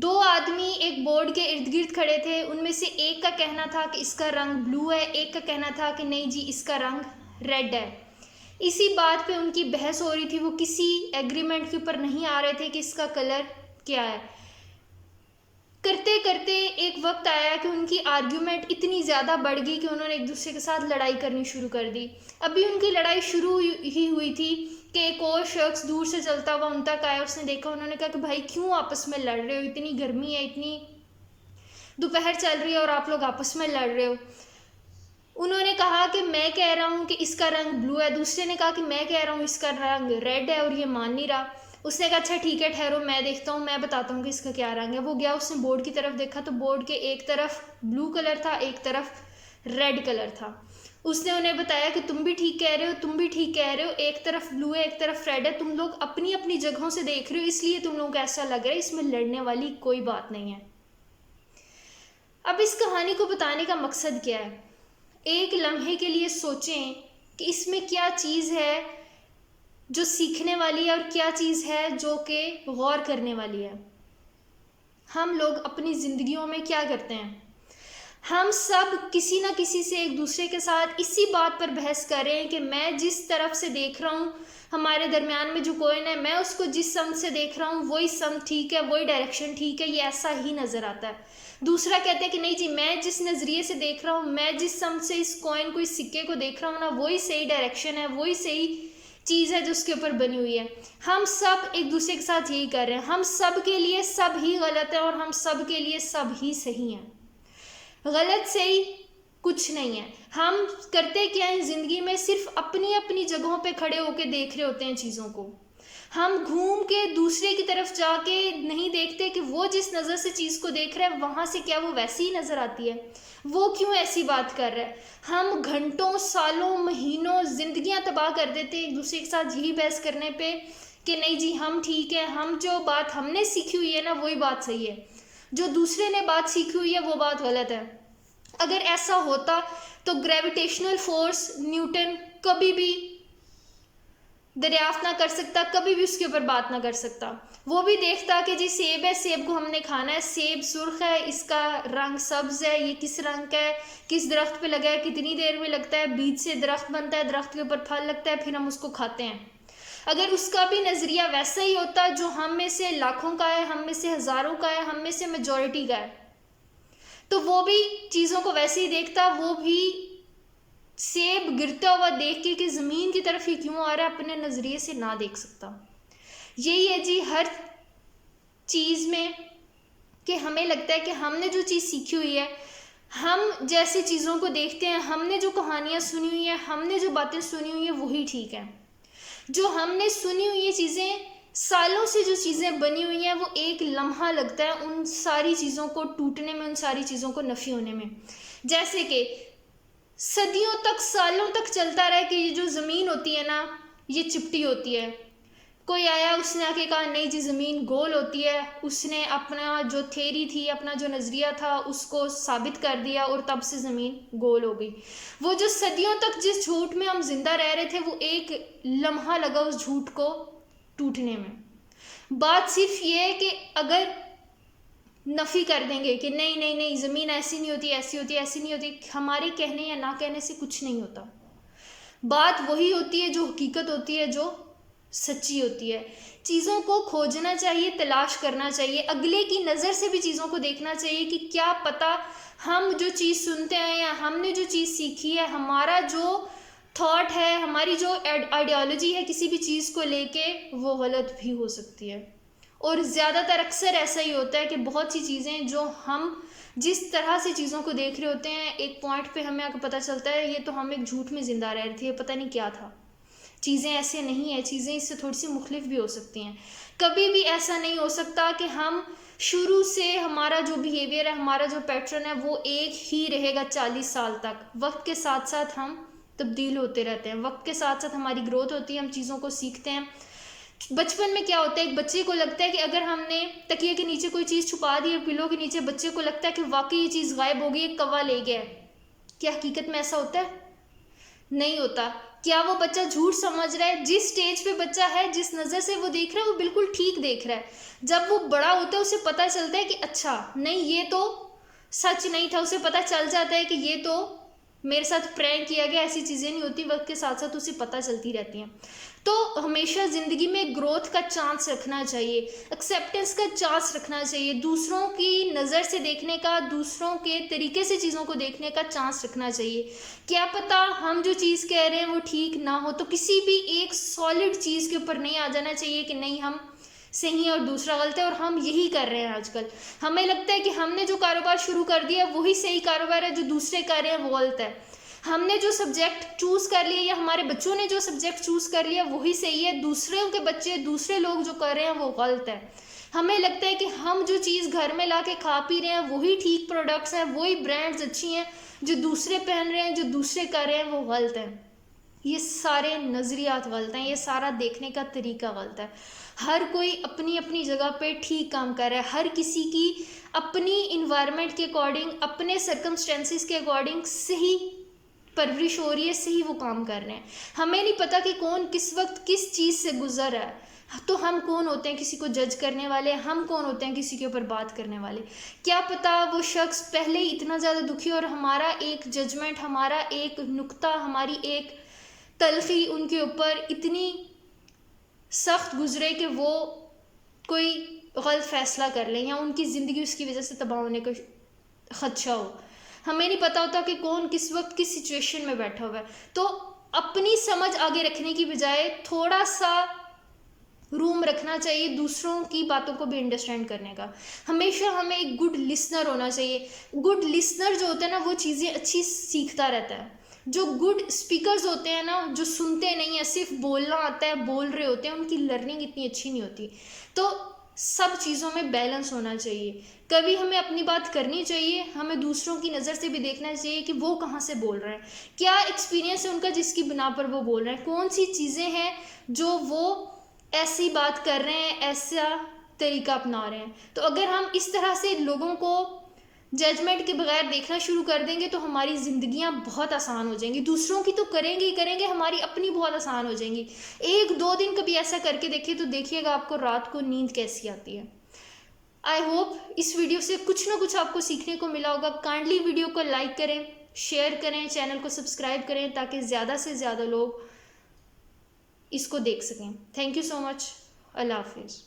دو آدمی ایک بورڈ کے ارد گرد کھڑے تھے. ان میں سے ایک کا کہنا تھا کہ اس کا رنگ بلو ہے, ایک کا کہنا تھا کہ نہیں جی اس کا رنگ ریڈ ہے. اسی بات پہ ان کی بحث ہو رہی تھی. وہ کسی ایگریمنٹ کے اوپر نہیں آ رہے تھے کہ اس کا کلر کیا ہے. کرتے کرتے ایک وقت آیا کہ ان کی آرگیومنٹ اتنی زیادہ بڑھ گئی کہ انہوں نے ایک دوسرے کے ساتھ لڑائی کرنی شروع کر دی. ابھی ان کی لڑائی شروع ہی ہوئی تھی کہ ایک اور شخص دور سے چلتا ہوا ان تک آیا. اس نے دیکھا, انہوں نے کہا کہ بھائی کیوں آپس میں لڑ رہے ہو, اتنی گرمی ہے, اتنی دوپہر چل رہی ہے اور آپ لوگ آپس میں لڑ رہے ہو. انہوں نے کہا کہ میں کہہ رہا ہوں کہ اس کا رنگ بلو ہے. دوسرے نے کہا کہ میں کہہ رہا ہوں اس کا رنگ ریڈ ہے, اور یہ مان نہیں رہا. اس نے کہا اچھا ٹھیک ہے ٹھہرو, میں دیکھتا ہوں, میں بتاتا ہوں کہ اس کا کیا رنگ ہے. وہ گیا, اس نے بورڈ کی طرف دیکھا تو بورڈ کے ایک طرف بلو کلر تھا, ایک طرف ریڈ کلر تھا. اس نے انہیں بتایا کہ تم بھی ٹھیک کہہ رہے ہو, تم بھی ٹھیک کہہ رہے ہو, ایک طرف بلو ہے ایک طرف ریڈ ہے, تم لوگ اپنی اپنی جگہوں سے دیکھ رہے ہو, اس لیے تم لوگوں کو ایسا لگ رہا ہے, اس میں لڑنے والی کوئی بات نہیں ہے. اب اس کہانی کو بتانے کا مقصد کیا ہے؟ ایک لمحے کے لیے سوچیں کہ اس میں کیا چیز ہے جو سیکھنے والی ہے اور کیا چیز ہے جو کہ غور کرنے والی ہے. ہم لوگ اپنی زندگیوں میں کیا کرتے ہیں؟ ہم سب کسی نہ کسی سے ایک دوسرے کے ساتھ اسی بات پر بحث کر رہے ہیں کہ میں جس طرف سے دیکھ رہا ہوں, ہمارے درمیان میں جو کوئن ہے, میں اس کو جس سمت سے دیکھ رہا ہوں وہی سمت ٹھیک ہے, وہی ڈائریکشن ٹھیک ہے, یہ ایسا ہی نظر آتا ہے. دوسرا کہتے ہیں کہ نہیں جی میں جس نظریے سے دیکھ رہا ہوں, میں جس سمت سے اس کوئن کو, اس سکے کو دیکھ رہا ہوں نا, وہی صحیح ڈائریکشن ہے, وہی صحیح چیز ہے جو اس کے اوپر بنی ہوئی ہے. ہم سب ایک دوسرے کے ساتھ یہی کر رہے ہیں. ہم سب کے لیے سب ہی غلط ہے اور ہم سب کے لیے سب ہی صحیح ہیں. غلط صحیح کچھ نہیں ہے. ہم کرتے کیا ہیں زندگی میں؟ صرف اپنی اپنی جگہوں پہ کھڑے ہو کے دیکھ رہے ہوتے ہیں چیزوں کو. ہم گھوم کے دوسرے کی طرف جا کے نہیں دیکھتے کہ وہ جس نظر سے چیز کو دیکھ رہا ہے وہاں سے کیا وہ ویسی ہی نظر آتی ہے, وہ کیوں ایسی بات کر رہا ہے. ہم گھنٹوں, سالوں, مہینوں, زندگیاں تباہ کر دیتے ہیں ایک دوسرے کے ساتھ یہی بحث کرنے پہ کہ نہیں جی ہم ٹھیک ہے, ہم جو بات ہم نے سیکھی ہوئی ہے نا وہی بات صحیح ہے, جو دوسرے نے بات سیکھی ہوئی ہے وہ بات غلط ہے. اگر ایسا ہوتا تو گریویٹیشنل فورس نیوٹن کبھی بھی دریافت نہ کر سکتا, کبھی بھی اس کے اوپر بات نہ کر سکتا. وہ بھی دیکھتا کہ جی سیب ہے, سیب کو ہم نے کھانا ہے, سیب سرخ ہے, اس کا رنگ سبز ہے, یہ کس رنگ کا ہے, کس درخت پہ لگا ہے, کتنی دیر میں لگتا ہے, بیج سے درخت بنتا ہے, درخت کے اوپر پھل لگتا ہے, پھر ہم اس کو کھاتے ہیں. اگر اس کا بھی نظریہ ویسا ہی ہوتا جو ہم میں سے لاکھوں کا ہے, ہم میں سے ہزاروں کا ہے, ہم میں سے میجورٹی کا ہے, تو وہ بھی چیزوں کو ویسے ہی دیکھتا. وہ بھی سیب گرتا ہوا دیکھ کے کہ زمین کی طرف ہی کیوں آ رہا ہے, اپنے نظریے سے نہ دیکھ سکتا. یہی ہے جی ہر چیز میں کہ ہمیں لگتا ہے کہ ہم نے جو چیز سیکھی ہوئی ہے, ہم جیسے چیزوں کو دیکھتے ہیں, ہم نے جو کہانیاں سنی ہوئی ہیں, ہم نے جو باتیں سنی ہوئی ہیں وہی ٹھیک ہے. جو ہم نے سنی ہوئی چیزیں, سالوں سے جو چیزیں بنی ہوئی ہیں, وہ ایک لمحہ لگتا ہے ان ساری چیزوں کو ٹوٹنے میں, ان ساری چیزوں کو نفی ہونے میں. جیسے کہ صدیوں تک, سالوں تک چلتا رہا کہ یہ جو زمین ہوتی ہے نا یہ چپٹی ہوتی ہے. کوئی آیا, اس نے آ کے کہا نہیں جی زمین گول ہوتی ہے, اس نے اپنا جو تھیری تھی, اپنا جو نظریہ تھا اس کو ثابت کر دیا اور تب سے زمین گول ہو گئی. وہ جو صدیوں تک جس جھوٹ میں ہم زندہ رہ رہے تھے وہ ایک لمحہ لگا اس جھوٹ کو ٹوٹنے میں. بات صرف یہ ہے کہ اگر نفی کر دیں گے کہ نہیں نہیں نہیں زمین ایسی نہیں ہوتی, ایسی ہوتی, ایسی نہیں ہوتی, ہمارے کہنے یا نہ کہنے سے کچھ نہیں ہوتا. بات وہی ہوتی ہے جو حقیقت ہوتی ہے, جو سچی ہوتی ہے. چیزوں کو کھوجنا چاہیے, تلاش کرنا چاہیے, اگلے کی نظر سے بھی چیزوں کو دیکھنا چاہیے کہ کیا پتہ ہم جو چیز سنتے ہیں یا ہم نے جو چیز سیکھی ہے, ہمارا جو تھاٹ ہے, ہماری جو آئیڈیالوجی ہے کسی بھی چیز کو لے کے, وہ غلط بھی ہو سکتی ہے. اور زیادہ تر اکثر ایسا ہی ہوتا ہے کہ بہت سی چیزیں جو ہم جس طرح سے چیزوں کو دیکھ رہے ہوتے ہیں, ایک پوائنٹ پہ ہمیں پتہ چلتا ہے یہ تو ہم ایک جھوٹ میں زندہ رہ رہے تھے, یہ پتہ نہیں کیا تھا. چیزیں ایسے نہیں ہیں, چیزیں اس سے تھوڑی سی مختلف بھی ہو سکتی ہیں. کبھی بھی ایسا نہیں ہو سکتا کہ ہم شروع سے ہمارا جو بیہیویئر ہے, ہمارا جو پیٹرن ہے وہ ایک ہی رہے گا 40 سال تک. وقت کے ساتھ ساتھ ہم تبدیل ہوتے رہتے ہیں, وقت کے ساتھ ساتھ ہماری گروتھ ہوتی ہے, ہم چیزوں کو سیکھتے ہیں. بچپن میں کیا ہوتا ہے, ایک بچے کو لگتا ہے کہ اگر ہم نے تکیے کے نیچے کوئی چیز چھپا دی ہے, پلو کے نیچے, بچے کو لگتا ہے کہ واقعی یہ چیز غائب ہو گئی, ایک کوا لے گیا ہے. کیا حقیقت میں ایسا ہوتا ہے؟ نہیں ہوتا. کیا وہ بچہ جھوٹ سمجھ رہا ہے؟ جس سٹیج پہ بچہ ہے، جس نظر سے وہ دیکھ رہا ہے وہ بالکل ٹھیک دیکھ رہا ہے. جب وہ بڑا ہوتا ہے اسے پتہ چلتا ہے کہ اچھا نہیں یہ تو سچ نہیں تھا، اسے پتہ چل جاتا ہے کہ یہ تو میرے ساتھ پرینک کیا گیا. ایسی چیزیں نہیں ہوتی، وقت کے ساتھ ساتھ اسے پتہ چلتی رہتی ہیں. تو ہمیشہ زندگی میں گروتھ کا چانس رکھنا چاہیے، ایکسیپٹنس کا چانس رکھنا چاہیے، دوسروں کی نظر سے دیکھنے کا، دوسروں کے طریقے سے چیزوں کو دیکھنے کا چانس رکھنا چاہیے. کیا پتہ ہم جو چیز کہہ رہے ہیں وہ ٹھیک نہ ہو، تو کسی بھی ایک سالڈ چیز کے اوپر نہیں آ جانا چاہیے کہ نہیں ہم صحیح ہے اور دوسرا غلط ہے. اور ہم یہی کر رہے ہیں آج کل. ہمیں لگتا ہے کہ ہم نے جو کاروبار شروع کر دیا وہی صحیح کاروبار ہے، جو دوسرے کر رہے ہیں وہ غلط ہے. ہم نے جو سبجیکٹ چوز کر لیا یا ہمارے بچوں نے جو سبجیکٹ چوز کر لیا وہی صحیح ہے، دوسروں کے بچے دوسرے لوگ جو کر رہے ہیں وہ غلط ہے. ہمیں لگتا ہے کہ ہم جو چیز گھر میں لا کے کھا پی رہے ہیں وہی ٹھیک پروڈکٹس ہیں، وہی برانڈز اچھی ہیں، جو دوسرے پہن رہے ہیں جو دوسرے کر رہے ہیں وہ غلط ہیں. یہ سارے نظریات غلط ہیں، یہ سارا دیکھنے کا طریقہ غلط ہے. ہر کوئی اپنی اپنی جگہ پہ ٹھیک کام کر رہا ہے، ہر کسی کی اپنی انوائرمنٹ کے اکارڈنگ، اپنے سرکمسٹینسز کے اکارڈنگ صحیح پرورش ہو رہی ہے، صحیح وہ کام کر رہے ہیں. ہمیں نہیں پتہ کہ کون کس وقت کس چیز سے گزر رہا ہے، تو ہم کون ہوتے ہیں کسی کو جج کرنے والے؟ ہم کون ہوتے ہیں کسی کے اوپر بات کرنے والے؟ کیا پتہ وہ شخص پہلے ہی اتنا زیادہ دکھی اور ہمارا ایک ججمنٹ، ہمارا ایک نقطہ، ہماری ایک تلخی ان کے اوپر اتنی سخت گزرے کہ وہ کوئی غلط فیصلہ کر لیں یا ان کی زندگی اس کی وجہ سے تباہ ہونے کا خدشہ ہو. ہمیں نہیں پتہ ہوتا کہ کون کس وقت کس سچویشن میں بیٹھا ہوا ہے. تو اپنی سمجھ آگے رکھنے کی بجائے تھوڑا سا روم رکھنا چاہیے دوسروں کی باتوں کو بھی انڈرسٹینڈ کرنے کا. ہمیشہ ہمیں ایک گڈ لسنر ہونا چاہیے. گڈ لسنر جو ہوتا ہے نا وہ چیزیں اچھی سیکھتا رہتا ہے. جو گڈ اسپیکرز ہوتے ہیں نا، جو سنتے نہیں ہیں، صرف بولنا آتا ہے، بول رہے ہوتے ہیں، ان کی لرننگ اتنی اچھی نہیں ہوتی. تو سب چیزوں میں بیلنس ہونا چاہیے. کبھی ہمیں اپنی بات کرنی چاہیے، ہمیں دوسروں کی نظر سے بھی دیکھنا چاہیے کہ وہ کہاں سے بول رہے ہیں، کیا ایکسپیرینس ہے ان کا جس کی بنا پر وہ بول رہے ہیں، کون سی چیزیں ہیں جو وہ ایسی بات کر رہے ہیں، ایسا طریقہ اپنا رہے ہیں. تو اگر ہم اس طرح سے لوگوں کو ججمنٹ کے بغیر دیکھنا شروع کر دیں گے تو ہماری زندگیاں بہت آسان ہو جائیں گی. دوسروں کی تو کریں گے ہی کریں گے، ہماری اپنی بہت آسان ہو جائیں گی. 1-2 دن کبھی ایسا کر کے دیکھیے تو دیکھیے گا آپ کو رات کو نیند کیسی آتی ہے. آئی ہوپ اس ویڈیو سے کچھ نہ کچھ آپ کو سیکھنے کو ملا ہوگا. کائنڈلی ویڈیو کو لائک کریں، شیئر کریں، چینل کو سبسکرائب کریں تاکہ زیادہ سے زیادہ لوگ اس کو دیکھ سکیں. تھینک یو سو مچ. اللہ حافظ.